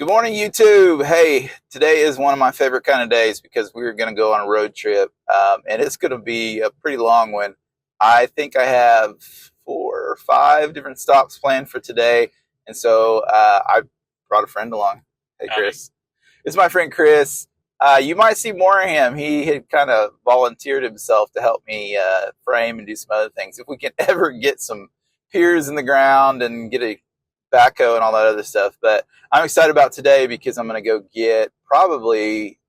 Good morning, YouTube. Hey, today is one of my favorite kind of days because we're going to go on a road trip, and it's going to be a pretty long one. I think I have 4 or 5 different stops planned for today, and so I brought a friend along. Hey, Chris. It's my friend Chris. You might see more of him. He had kind of volunteered himself to help me frame and do some other things. If we can ever get some piers in the ground and get a backhoe and all that other stuff. But I'm excited about today because I'm going to go get probably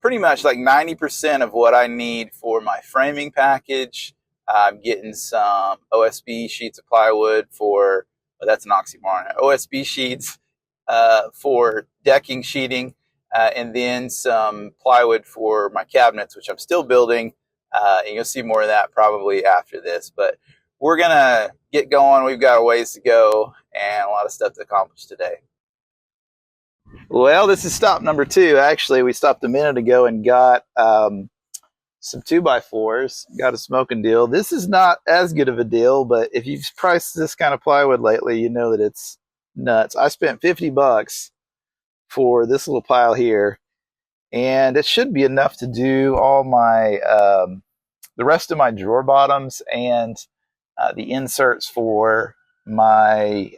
pretty much like 90% of what I need for my framing package. I'm getting some OSB sheets of plywood for, well, that's an oxymoron, OSB sheets for decking sheeting, and then some plywood for my cabinets, which I'm still building. And you'll see more of that probably after this. But we're going to get going. We've got a ways to go and a lot of stuff to accomplish today. Well, this is stop number 2. Actually, we stopped a minute ago and got some 2x4s, got a smoking deal. This is not as good of a deal, but if you've priced this kind of plywood lately, you know that it's nuts. I spent $50 for this little pile here, and it should be enough to do all my, the rest of my drawer bottoms and the inserts for my,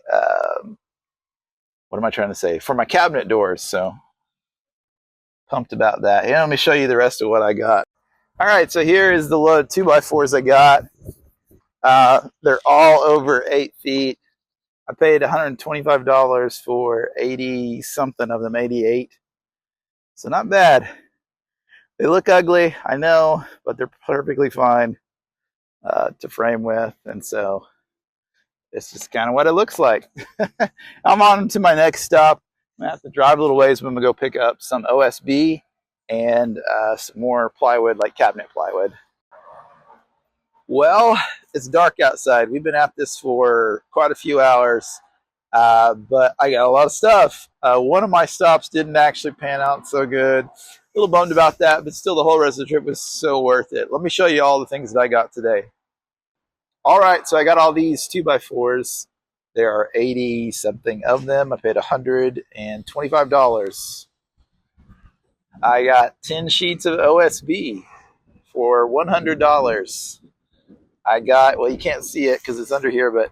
what am I trying to say? For my cabinet doors. So pumped about that. And let me show you the rest of what I got. All right, so here is the load of 2x4s I got. They're all over 8 feet. I paid $125 for 80 something of them, 88. So not bad. They look ugly, I know, but they're perfectly fine to frame with. And so it's just kind of what it looks like. I'm on to my next stop. I'm going to have to drive a little ways, but I'm going to go pick up some OSB and some more plywood, like cabinet plywood. Well, it's dark outside. We've been at this for quite a few hours, but I got a lot of stuff. One of my stops didn't actually pan out so good. A little bummed about that, but still the whole rest of the trip was so worth it. Let me show you all the things that I got today. All right, so I got all these 2x4s. There are 80 something of them. I paid $125. I got 10 sheets of OSB for $100. I got, well, you can't see it because it's under here, but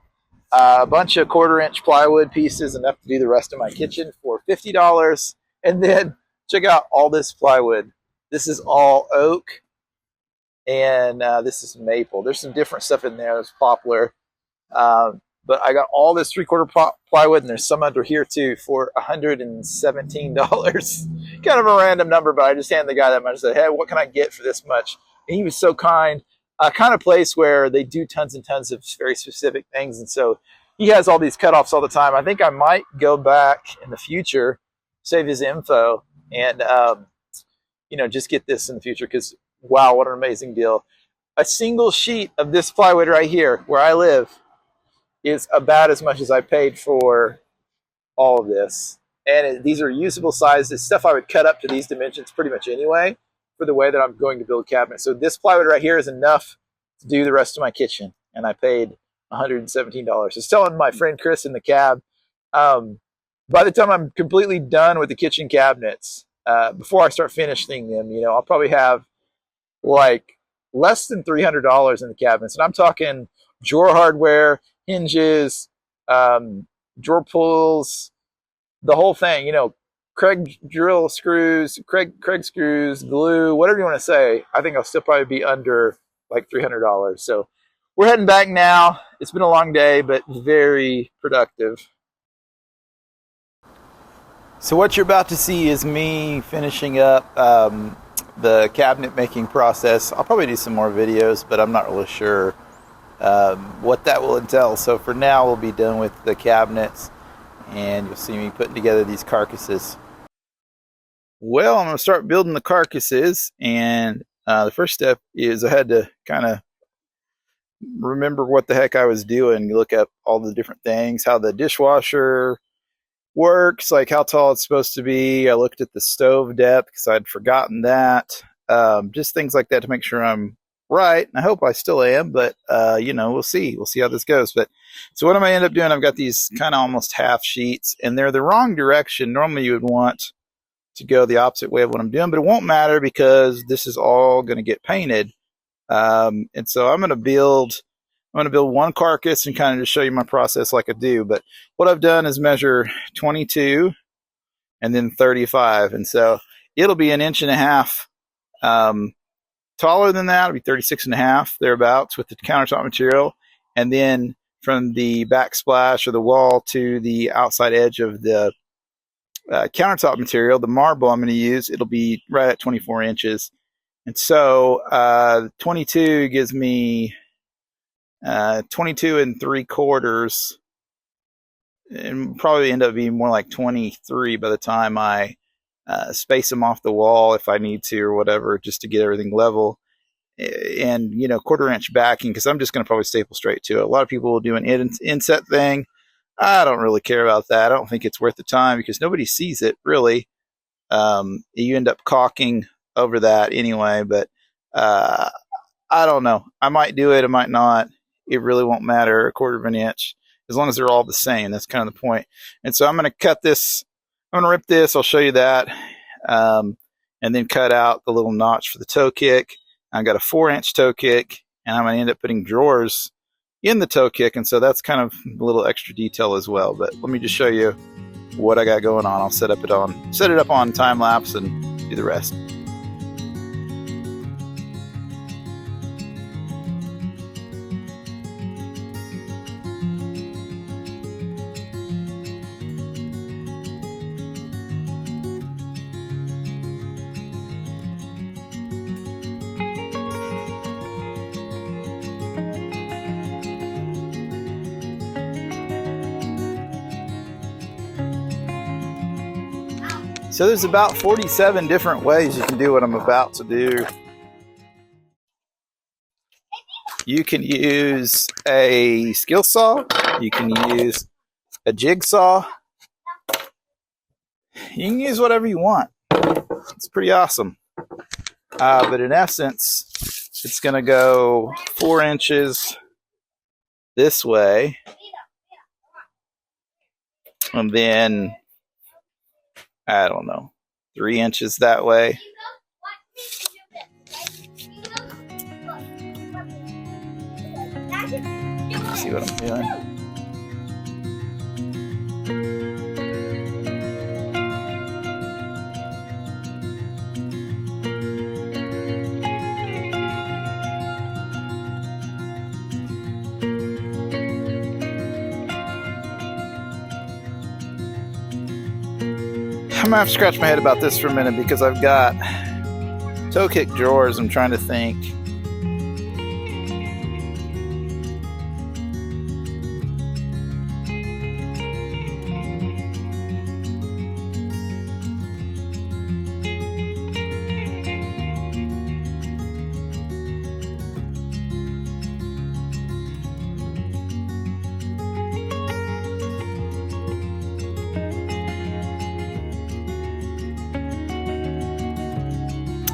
a bunch of 1/4-inch plywood pieces, enough to do the rest of my kitchen, for $50. And then check out all this plywood. This is all oak. And this is maple. There's some different stuff in there. There's poplar. But I got all this 3/4 plywood, and there's some under here too, for $117. Kind of a random number, but I just handed the guy that much and said, hey, what can I get for this much? And he was so kind. Kind of place where they do tons and tons of very specific things. And so he has all these cutoffs all the time. I think I might go back in the future, save his info, and just get this in the future, because wow, what an amazing deal. A single sheet of this plywood right here, where I live, is about as much as I paid for all of this. And these are usable sizes, stuff I would cut up to these dimensions pretty much anyway, for the way that I'm going to build cabinets. So this plywood right here is enough to do the rest of my kitchen. And I paid $117. I was telling my friend Chris in the cab, by the time I'm completely done with the kitchen cabinets, before I start finishing them, I'll probably have like less than $300 in the cabinets. And I'm talking drawer hardware, hinges, drawer pulls, the whole thing, Craig drill screws, Craig screws, glue, whatever you want to say. I think I'll still probably be under like $300. So we're heading back now. It's been a long day, but very productive. So what you're about to see is me finishing up the cabinet making process. I'll probably do some more videos, but I'm not really sure what that will entail. So for now, we'll be done with the cabinets, and you'll see me putting together these carcasses. Well, I'm going to start building the carcasses, and the first step is I had to kind of remember what the heck I was doing. You look up all the different things, how the dishwasher works, like how tall it's supposed to be. I looked at the stove depth because I'd forgotten that. Just things like that to make sure I'm right. I hope I still am, but you know, we'll see. We'll see how this goes. But so what am I end up doing? I've got these kind of almost half sheets, and they're the wrong direction. Normally you would want to go the opposite way of what I'm doing, but it won't matter because this is all going to get painted. And so I'm going to build one carcass and kind of just show you my process like I do. But what I've done is measure 22 and then 35. And so it'll be 1.5 inches taller than that. It'll be 36.5 thereabouts with the countertop material. And then from the backsplash or the wall to the outside edge of the countertop material, the marble I'm going to use, it'll be right at 24 inches. And so 22 gives me 22 3/4, and probably end up being more like 23 by the time I space them off the wall if I need to or whatever, just to get everything level. And, you know, 1/4 inch backing, because I'm just going to probably staple straight to it. A lot of people will do an inset thing. I don't really care about that. I don't think it's worth the time because nobody sees it really. You end up caulking over that anyway, but I don't know. I might do it, I might not. It really won't matter, 1/4 inch, as long as they're all the same. That's kind of the point. And so I'm going to cut this. I'm going to rip this. I'll show you that. And then cut out the little notch for the toe kick. I've got a 4-inch toe kick, and I'm going to end up putting drawers in the toe kick. And so that's kind of a little extra detail as well. But let me just show you what I got going on. I'll set it up on time lapse and do the rest. So there's about 47 different ways you can do what I'm about to do. You can use a skill saw. You can use a jigsaw. You can use whatever you want. It's pretty awesome. But in essence, it's going to go 4 inches this way. And then, I don't know, 3 inches that way. See what I'm doing? I'm gonna have to scratch my head about this for a minute because I've got toe kick drawers. I'm trying to think.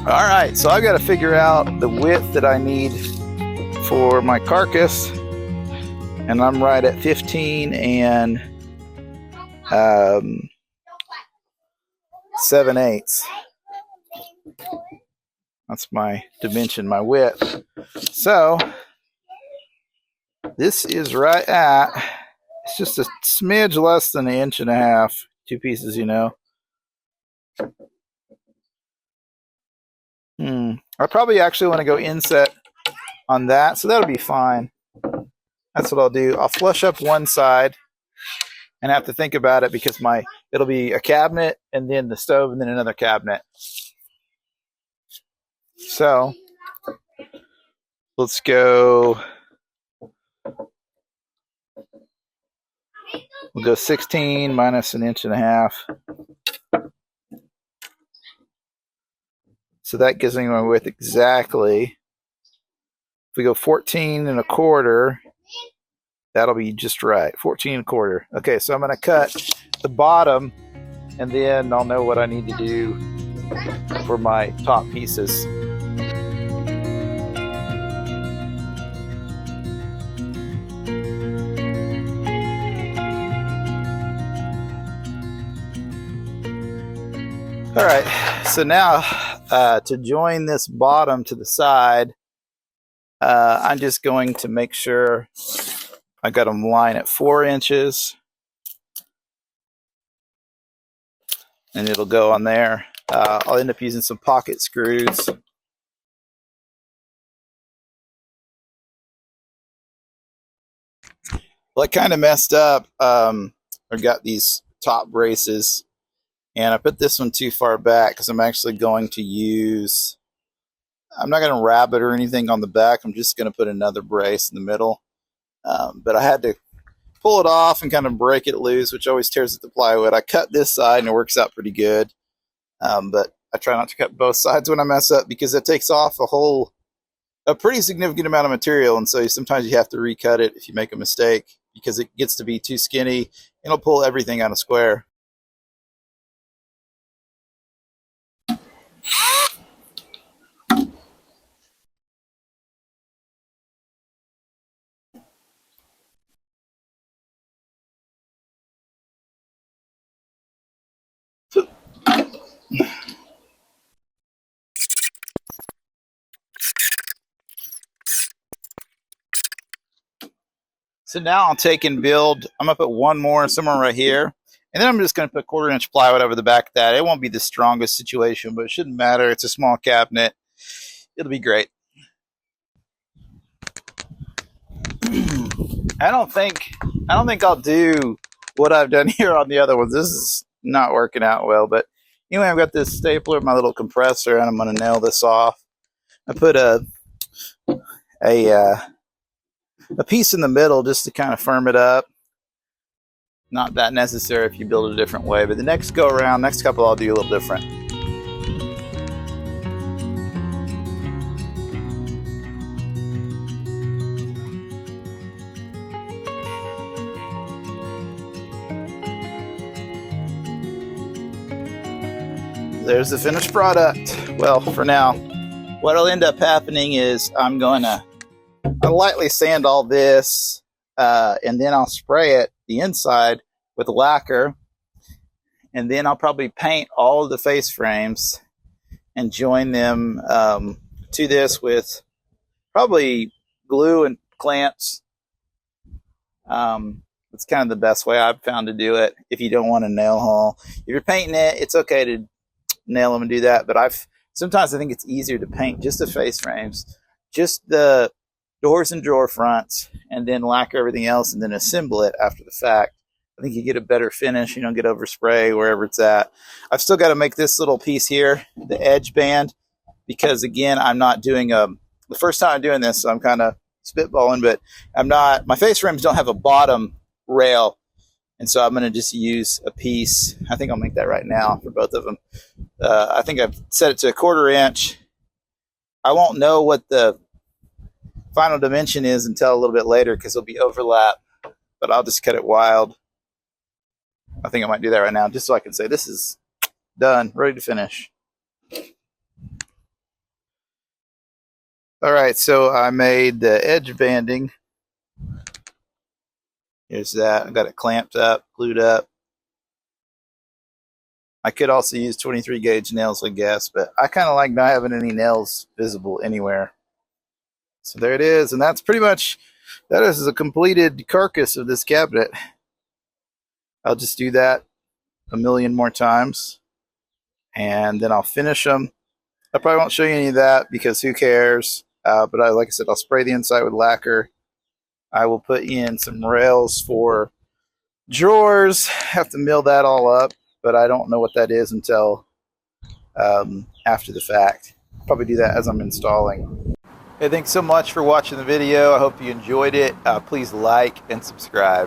All right, so I've got to figure out the width that I need for my carcass, and I'm right at 15 and 7/8. That's my dimension, my width. So this is right at, it's just a smidge less than 1.5 inches, 2 pieces, you know. I probably actually want to go inset on that, so that'll be fine. That's what I'll do. I'll flush up one side and have to think about it because it'll be a cabinet and then the stove and then another cabinet. So let's go. We'll go 16 minus 1.5 inches. So that gives me my width exactly. If we go 14 1/4, that'll be just right. 14 1/4. Okay, so I'm going to cut the bottom, and then I'll know what I need to do for my top pieces. All right, so now to join this bottom to the side, I'm just going to make sure I got them line at 4 inches, and it'll go on there. I'll end up using some pocket screws. Well, I kind of messed up. I've got these top braces, and I put this one too far back because I'm actually going to use, I'm not going to wrap it or anything on the back. I'm just going to put another brace in the middle. But I had to pull it off and kind of break it loose, which always tears at the plywood. I cut this side and it works out pretty good. But I try not to cut both sides when I mess up because it takes off a pretty significant amount of material. And so sometimes you have to recut it if you make a mistake because it gets to be too skinny and it'll pull everything out of square. So now I'll take and build, I'm going to put one more somewhere right here. And then I'm just going to put 1/4 inch plywood over the back of that. It won't be the strongest situation, but it shouldn't matter. It's a small cabinet. It'll be great. I don't think I'll do what I've done here on the other ones. This is not working out well. But anyway, I've got this stapler, my little compressor, and I'm going to nail this off. I put a piece in the middle just to kind of firm it up. Not that necessary if you build it a different way, but the next go around, next couple I'll do a little different. There's the finished product. Well, for now, what'll end up happening is I'm going to lightly sand all this, and then I'll spray it the inside with lacquer, and then I'll probably paint all of the face frames and join them to this with probably glue and clamps. It's kind of the best way I've found to do it if you don't want a nail haul. If you're painting it, it's okay to nail them and do that, but sometimes I think it's easier to paint just the face frames, just the doors and drawer fronts, and then lacquer everything else and then assemble it after the fact. I think you get a better finish. You don't get overspray wherever it's at. I've still got to make this little piece here, the edge band, because again, I'm not doing the first time I'm doing this, so I'm kind of spitballing, but my face frames don't have a bottom rail, and so I'm going to just use a piece. I think I'll make that right now for both of them. I think I've set it to 1/4 inch. I won't know what the final dimension is until a little bit later because it'll be overlap, but I'll just cut it wild. I think I might do that right now just so I can say this is done, ready to finish. All right, so I made the edge banding. Here's that. I got it clamped up, glued up. I could also use 23 gauge nails, I guess, but I kind of like not having any nails visible anywhere. So there it is, and that's pretty much, that is a completed carcass of this cabinet. I'll just do that a million more times, and then I'll finish them. I probably won't show you any of that because who cares, but like I said, I'll spray the inside with lacquer. I will put in some rails for drawers, have to mill that all up, but I don't know what that is until after the fact. I'll probably do that as I'm installing. Hey, thanks so much for watching the video. I hope you enjoyed it. Please like and subscribe.